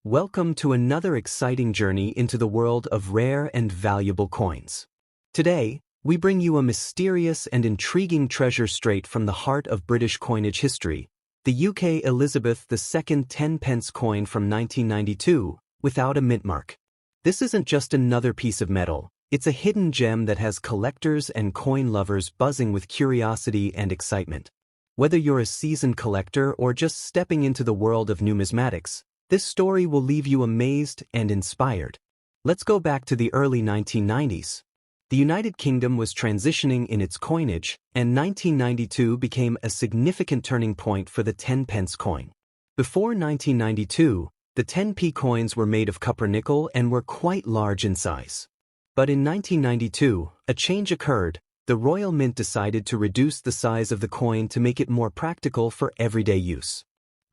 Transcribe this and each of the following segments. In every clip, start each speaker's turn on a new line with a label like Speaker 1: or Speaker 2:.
Speaker 1: Welcome to another exciting journey into the world of rare and valuable coins. Today, we bring you a mysterious and intriguing treasure straight from the heart of British coinage history, the UK Elizabeth II 10-pence coin from 1992, without a mint mark. This isn't just another piece of metal, it's a hidden gem that has collectors and coin lovers buzzing with curiosity and excitement. Whether you're a seasoned collector or just stepping into the world of numismatics, this story will leave you amazed and inspired. Let's go back to the early 1990s. The United Kingdom was transitioning in its coinage, and 1992 became a significant turning point for the 10-pence coin. Before 1992, the 10p coins were made of copper nickel and were quite large in size. But in 1992, a change occurred. The Royal Mint decided to reduce the size of the coin to make it more practical for everyday use.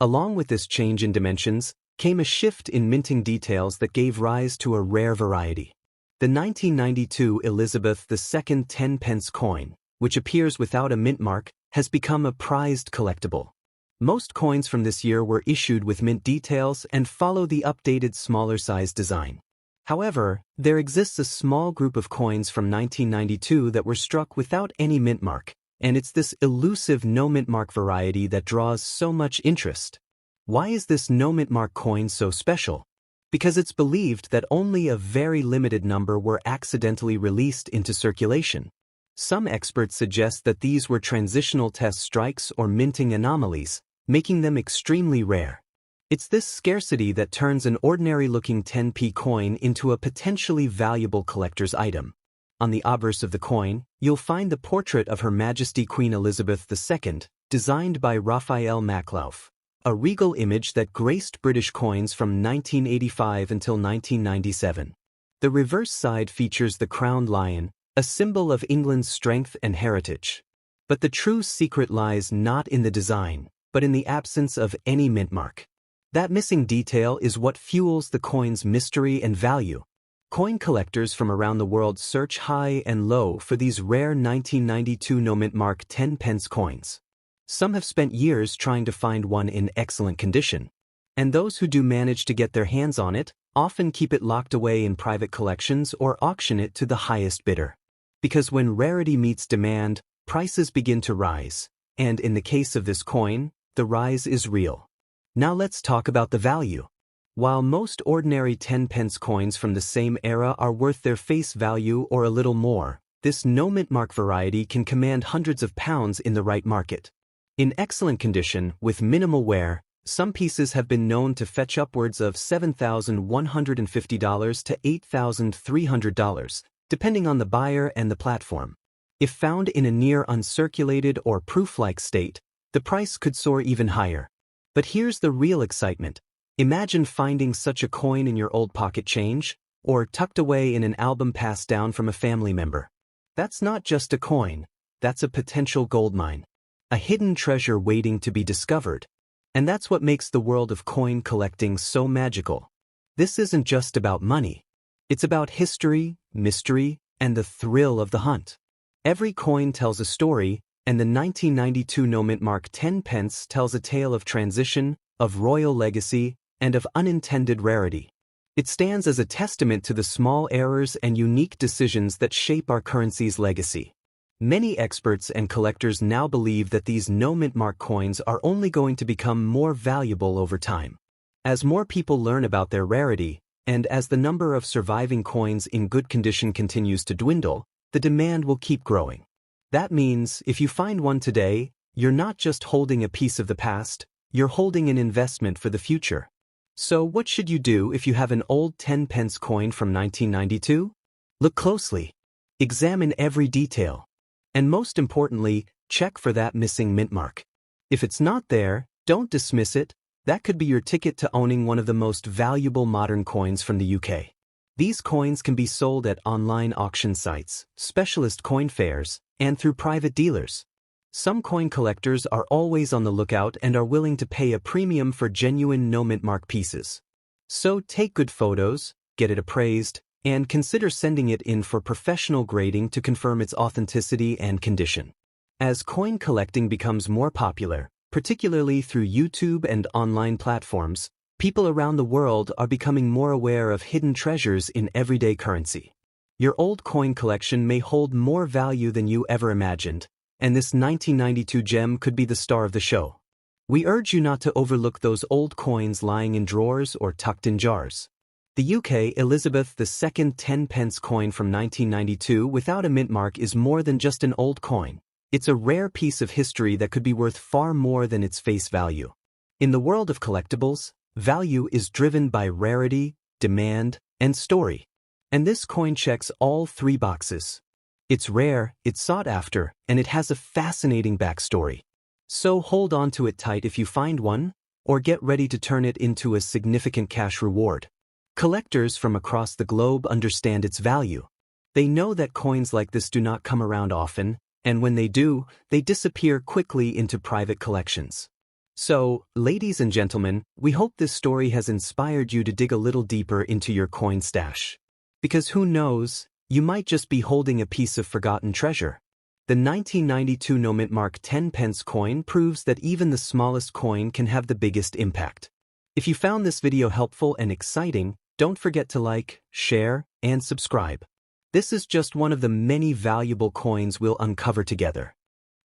Speaker 1: Along with this change in dimensions, came a shift in minting details that gave rise to a rare variety. The 1992 Elizabeth II 10-pence coin, which appears without a mint mark, has become a prized collectible. Most coins from this year were issued with mint details and follow the updated smaller size design. However, there exists a small group of coins from 1992 that were struck without any mint mark, and it's this elusive no mint mark variety that draws so much interest. Why is this no mint mark coin so special? Because it's believed that only a very limited number were accidentally released into circulation. Some experts suggest that these were transitional test strikes or minting anomalies, making them extremely rare. It's this scarcity that turns an ordinary-looking 10p coin into a potentially valuable collector's item. On the obverse of the coin, you'll find the portrait of Her Majesty Queen Elizabeth II, designed by Raphael Maklauf, a regal image that graced British coins from 1985 until 1997. The reverse side features the crowned lion, a symbol of England's strength and heritage. But the true secret lies not in the design, but in the absence of any mint mark. That missing detail is what fuels the coin's mystery and value. Coin collectors from around the world search high and low for these rare 1992 no mint mark 10-pence coins. Some have spent years trying to find one in excellent condition. And those who do manage to get their hands on it often keep it locked away in private collections or auction it to the highest bidder. Because when rarity meets demand, prices begin to rise. And in the case of this coin, the rise is real. Now let's talk about the value. While most ordinary 10-pence coins from the same era are worth their face value or a little more, this no mint mark variety can command hundreds of pounds in the right market. In excellent condition, with minimal wear, some pieces have been known to fetch upwards of $7,150 to $8,300, depending on the buyer and the platform. If found in a near uncirculated or proof-like state, the price could soar even higher. But here's the real excitement. Imagine finding such a coin in your old pocket change, or tucked away in an album passed down from a family member. That's not just a coin, that's a potential goldmine. A hidden treasure waiting to be discovered. And that's what makes the world of coin collecting so magical. This isn't just about money. It's about history, mystery, and the thrill of the hunt. Every coin tells a story, and the 1992 no mint mark 10-pence tells a tale of transition, of royal legacy, and of unintended rarity. It stands as a testament to the small errors and unique decisions that shape our currency's legacy. Many experts and collectors now believe that these no mint mark coins are only going to become more valuable over time. As more people learn about their rarity, and as the number of surviving coins in good condition continues to dwindle, the demand will keep growing. That means, if you find one today, you're not just holding a piece of the past, you're holding an investment for the future. So what should you do if you have an old 10-pence coin from 1992? Look closely. Examine every detail. And most importantly, check for that missing mint mark. If it's not there, don't dismiss it. That could be your ticket to owning one of the most valuable modern coins from the UK. These coins can be sold at online auction sites, specialist coin fairs, and through private dealers. Some coin collectors are always on the lookout and are willing to pay a premium for genuine no mint mark pieces. So take good photos, get it appraised, and consider sending it in for professional grading to confirm its authenticity and condition. As coin collecting becomes more popular, particularly through YouTube and online platforms, People around the world are becoming more aware of hidden treasures in everyday currency. Your old coin collection may hold more value than you ever imagined, and this 1992 gem could be the star of the show. We urge you not to overlook those old coins lying in drawers or tucked in jars. The UK Elizabeth II 10-pence coin from 1992 without a mint mark is more than just an old coin. It's a rare piece of history that could be worth far more than its face value. In the world of collectibles, value is driven by rarity, demand, and story. And this coin checks all three boxes. It's rare, it's sought after, and it has a fascinating backstory. So hold on to it tight if you find one, or get ready to turn it into a significant cash reward. Collectors from across the globe understand its value. They know that coins like this do not come around often, and when they do, they disappear quickly into private collections. So, ladies and gentlemen, we hope this story has inspired you to dig a little deeper into your coin stash. Because who knows, you might just be holding a piece of forgotten treasure. The 1992 no mint mark 10-pence coin proves that even the smallest coin can have the biggest impact. If you found this video helpful and exciting, don't forget to like, share, and subscribe. This is just one of the many valuable coins we'll uncover together.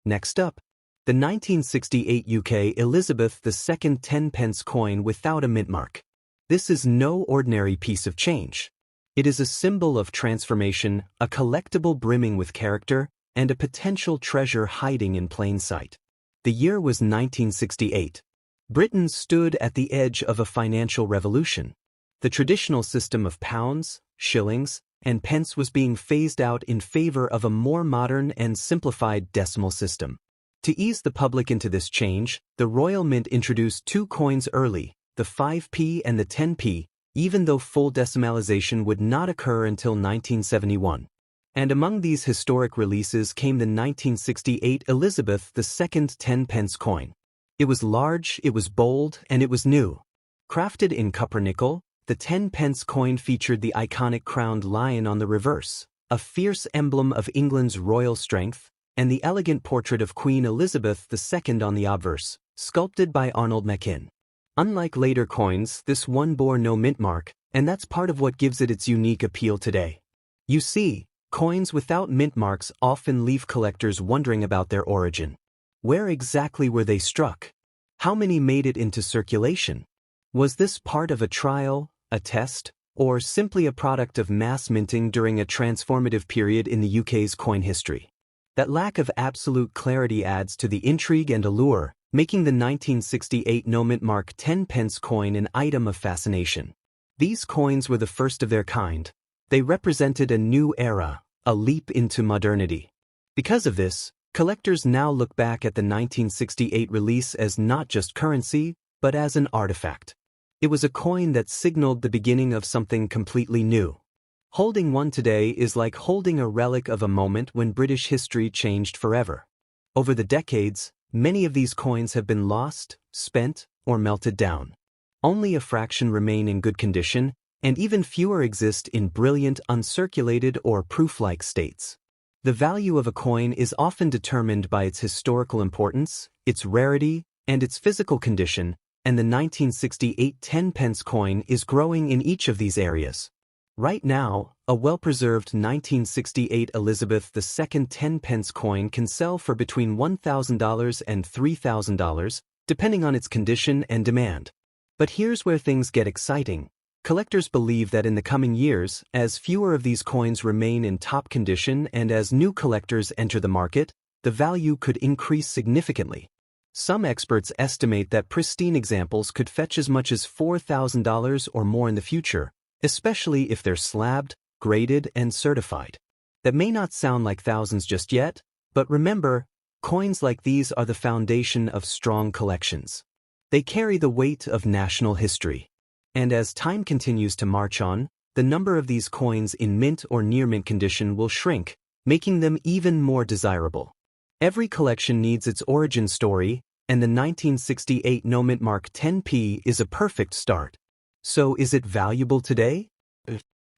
Speaker 1: Next up, the 1968 UK Elizabeth II 10-pence coin without a mint mark. This is no ordinary piece of change. It is a symbol of transformation, a collectible brimming with character, and a potential treasure hiding in plain sight. The year was 1968. Britain stood at the edge of a financial revolution. The traditional system of pounds, shillings, and pence was being phased out in favor of a more modern and simplified decimal system. To ease the public into this change, the Royal Mint introduced two coins early, the 5p and the 10p, even though full decimalization would not occur until 1971. And among these historic releases came the 1968 Elizabeth II 10-pence coin. It was large, it was bold, and it was new. Crafted in copper-nickel, the 10-pence coin featured the iconic crowned lion on the reverse, a fierce emblem of England's royal strength, and the elegant portrait of Queen Elizabeth II on the obverse, sculpted by Arnold Machin. Unlike later coins, this one bore no mint mark, and that's part of what gives it its unique appeal today. You see, coins without mint marks often leave collectors wondering about their origin. Where exactly were they struck? How many made it into circulation? Was this part of a trial, a test, or simply a product of mass minting during a transformative period in the UK's coin history? That lack of absolute clarity adds to the intrigue and allure, making the 1968 no mint mark 10-pence coin an item of fascination. These coins were the first of their kind. They represented a new era, a leap into modernity. Because of this, collectors now look back at the 1968 release as not just currency, but as an artifact. It was a coin that signaled the beginning of something completely new. Holding one today is like holding a relic of a moment when British history changed forever. Over the decades, many of these coins have been lost, spent, or melted down. Only a fraction remain in good condition, and even fewer exist in brilliant, uncirculated, or proof-like states. The value of a coin is often determined by its historical importance, its rarity, and its physical condition, and the 1968 10-pence coin is growing in each of these areas. Right now, a well-preserved 1968 Elizabeth II 10-pence coin can sell for between $1,000 and $3,000, depending on its condition and demand. But here's where things get exciting. Collectors believe that in the coming years, as fewer of these coins remain in top condition and as new collectors enter the market, the value could increase significantly. Some experts estimate that pristine examples could fetch as much as $4,000 or more in the future, especially if they're slabbed, graded, and certified. That may not sound like thousands just yet, but remember, coins like these are the foundation of strong collections. They carry the weight of national history. And as time continues to march on, the number of these coins in mint or near-mint condition will shrink, making them even more desirable. Every collection needs its origin story, and the 1968 no mint mark 10p is a perfect start. So is it valuable today?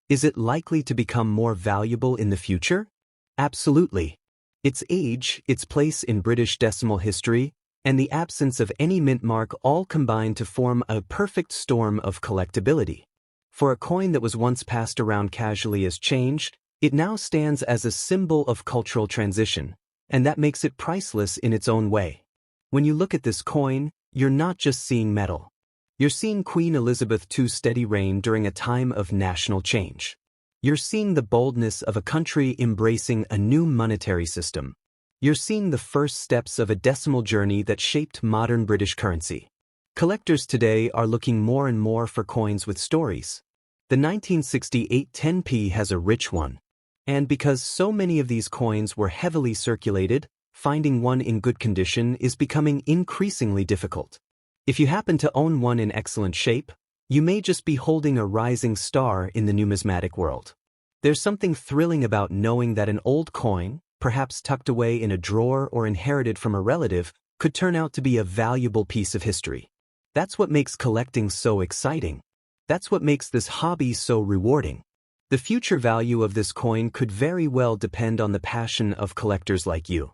Speaker 1: Is it likely to become more valuable in the future? Absolutely. Its age, its place in British decimal history, and the absence of any mint mark all combine to form a perfect storm of collectability. For a coin that was once passed around casually as change, it now stands as a symbol of cultural transition, and that makes it priceless in its own way. When you look at this coin, you're not just seeing metal. You're seeing Queen Elizabeth II's steady reign during a time of national change. You're seeing the boldness of a country embracing a new monetary system. You're seeing the first steps of a decimal journey that shaped modern British currency. Collectors today are looking more and more for coins with stories. The 1968 10p has a rich one. And because so many of these coins were heavily circulated, finding one in good condition is becoming increasingly difficult. If you happen to own one in excellent shape, you may just be holding a rising star in the numismatic world. There's something thrilling about knowing that an old coin, perhaps tucked away in a drawer or inherited from a relative, could turn out to be a valuable piece of history. That's what makes collecting so exciting. That's what makes this hobby so rewarding. The future value of this coin could very well depend on the passion of collectors like you.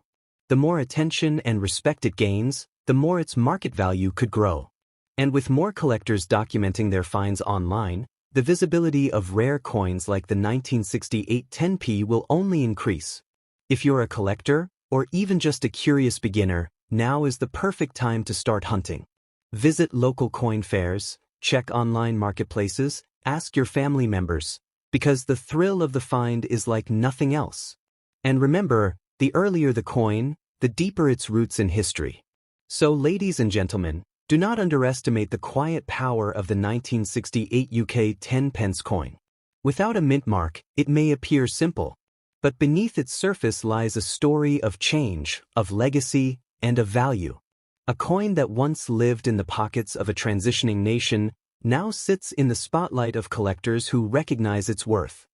Speaker 1: The more attention and respect it gains, the more its market value could grow. And with more collectors documenting their finds online, the visibility of rare coins like the 1968 10p will only increase. If you're a collector, or even just a curious beginner, now is the perfect time to start hunting. Visit local coin fairs, check online marketplaces, ask your family members, because the thrill of the find is like nothing else. And remember, the earlier the coin, the deeper its roots in history. So ladies and gentlemen, do not underestimate the quiet power of the 1968 UK 10 pence coin. Without a mint mark, it may appear simple, but beneath its surface lies a story of change, of legacy, and of value. A coin that once lived in the pockets of a transitioning nation now sits in the spotlight of collectors who recognize its worth.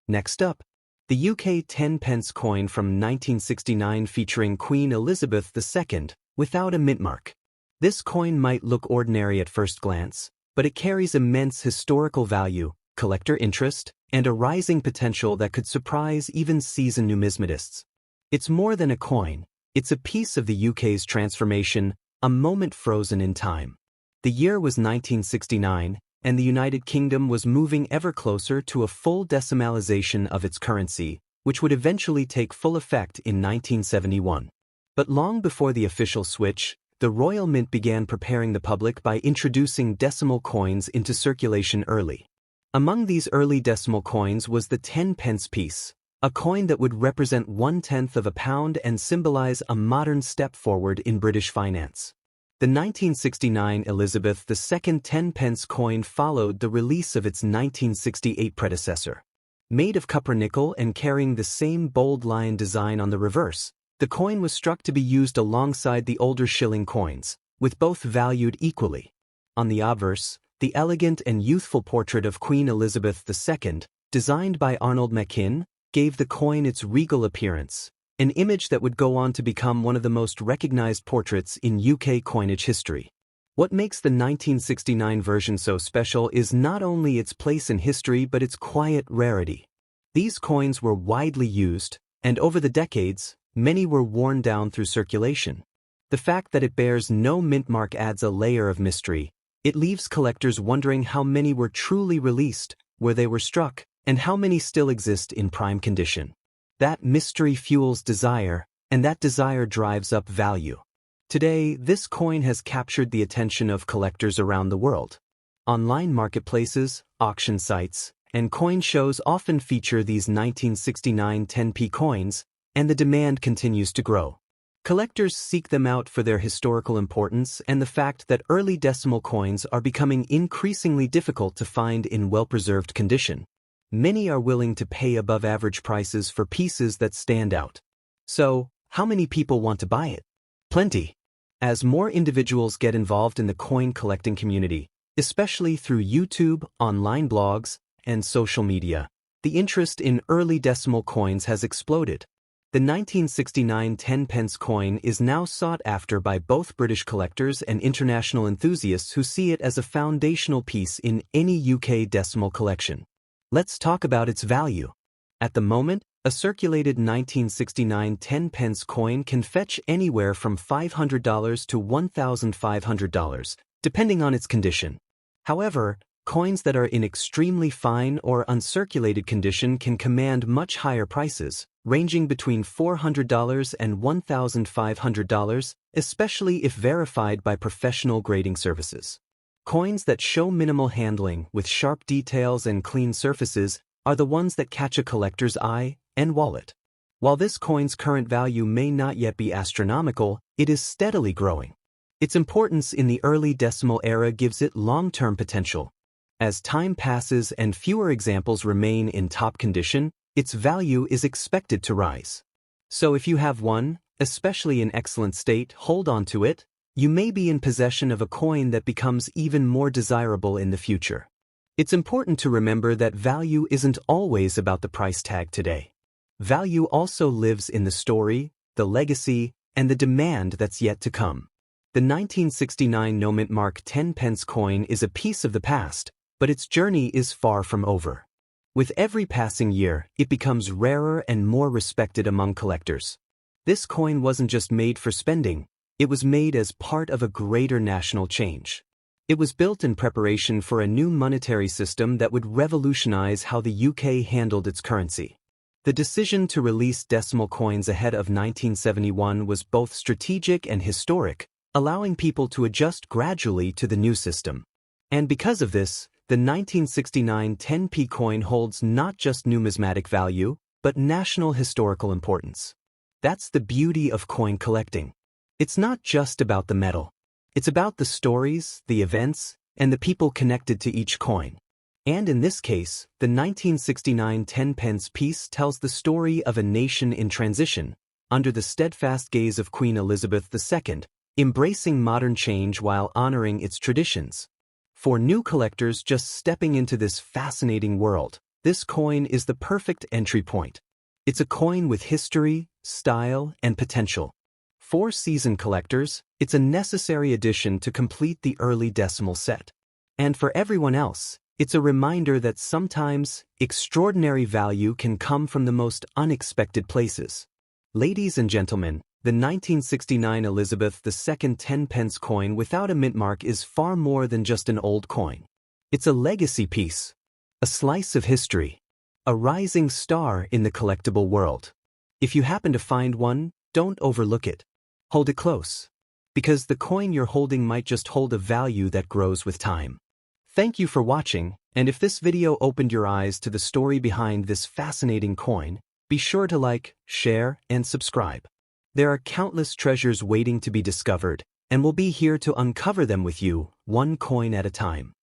Speaker 1: Next up, the UK 10 pence coin from 1969 featuring Queen Elizabeth II, without a mint mark. This coin might look ordinary at first glance, but it carries immense historical value, collector interest, and a rising potential that could surprise even seasoned numismatists. It's more than a coin, it's a piece of the UK's transformation, a moment frozen in time. The year was 1969, and the United Kingdom was moving ever closer to a full decimalization of its currency, which would eventually take full effect in 1971. But long before the official switch, the Royal Mint began preparing the public by introducing decimal coins into circulation early. Among these early decimal coins was the 10 pence piece, a coin that would represent 1/10 of a pound and symbolize a modern step forward in British finance. The 1969 Elizabeth II 10 pence coin followed the release of its 1968 predecessor. Made of copper nickel and carrying the same bold lion design on the reverse, the coin was struck to be used alongside the older shilling coins, with both valued equally. On the obverse, the elegant and youthful portrait of Queen Elizabeth II, designed by Arnold Machin, gave the coin its regal appearance, an image that would go on to become one of the most recognized portraits in UK coinage history. What makes the 1969 version so special is not only its place in history but its quiet rarity. These coins were widely used, and over the decades, many were worn down through circulation. The fact that it bears no mint mark adds a layer of mystery. It leaves collectors wondering how many were truly released, where they were struck, and how many still exist in prime condition. That mystery fuels desire, and that desire drives up value. Today, this coin has captured the attention of collectors around the world. Online marketplaces, auction sites, and coin shows often feature these 1969 10p coins, and the demand continues to grow. Collectors seek them out for their historical importance and the fact that early decimal coins are becoming increasingly difficult to find in well-preserved condition. Many are willing to pay above-average prices for pieces that stand out. So, how many people want to buy it? Plenty. As more individuals get involved in the coin collecting community, especially through YouTube, online blogs, and social media, the interest in early decimal coins has exploded. The 1969 10 pence coin is now sought after by both British collectors and international enthusiasts who see it as a foundational piece in any UK decimal collection. Let's talk about its value. At the moment, A circulated 1969 10-pence coin can fetch anywhere from $500 to $1,500, depending on its condition. However, coins that are in extremely fine or uncirculated condition can command much higher prices, ranging between $400 and $1,500, especially if verified by professional grading services. Coins that show minimal handling with sharp details and clean surfaces are the ones that catch a collector's eye and wallet. While this coin's current value may not yet be astronomical, it is steadily growing. Its importance in the early decimal era gives it long-term potential. As time passes and fewer examples remain in top condition, its value is expected to rise. So if you have one, especially in excellent state, hold on to it. You may be in possession of a coin that becomes even more desirable in the future. It's important to remember that value isn't always about the price tag today. Value also lives in the story, the legacy, and the demand that's yet to come. The 1969 numismatic 10-pence coin is a piece of the past, but its journey is far from over. With every passing year, it becomes rarer and more respected among collectors. This coin wasn't just made for spending, it was made as part of a greater national change. It was built in preparation for a new monetary system that would revolutionize how the UK handled its currency. The decision to release decimal coins ahead of 1971 was both strategic and historic, allowing people to adjust gradually to the new system. And because of this, the 1969 10p coin holds not just numismatic value, but national historical importance. That's the beauty of coin collecting. It's not just about the metal. It's about the stories, the events, and the people connected to each coin. And in this case, the 1969 10-pence piece tells the story of a nation in transition, under the steadfast gaze of Queen Elizabeth II, embracing modern change while honoring its traditions. For new collectors just stepping into this fascinating world, this coin is the perfect entry point. It's a coin with history, style, and potential. For seasoned collectors, it's a necessary addition to complete the early decimal set. And for everyone else, it's a reminder that sometimes extraordinary value can come from the most unexpected places. Ladies and gentlemen, the 1969 Elizabeth II 10-pence coin without a mint mark is far more than just an old coin. It's a legacy piece, a slice of history, a rising star in the collectible world. If you happen to find one, don't overlook it. Hold it close, because the coin you're holding might just hold a value that grows with time. Thank you for watching, and if this video opened your eyes to the story behind this fascinating coin, be sure to like, share, and subscribe. There are countless treasures waiting to be discovered, and we'll be here to uncover them with you, one coin at a time.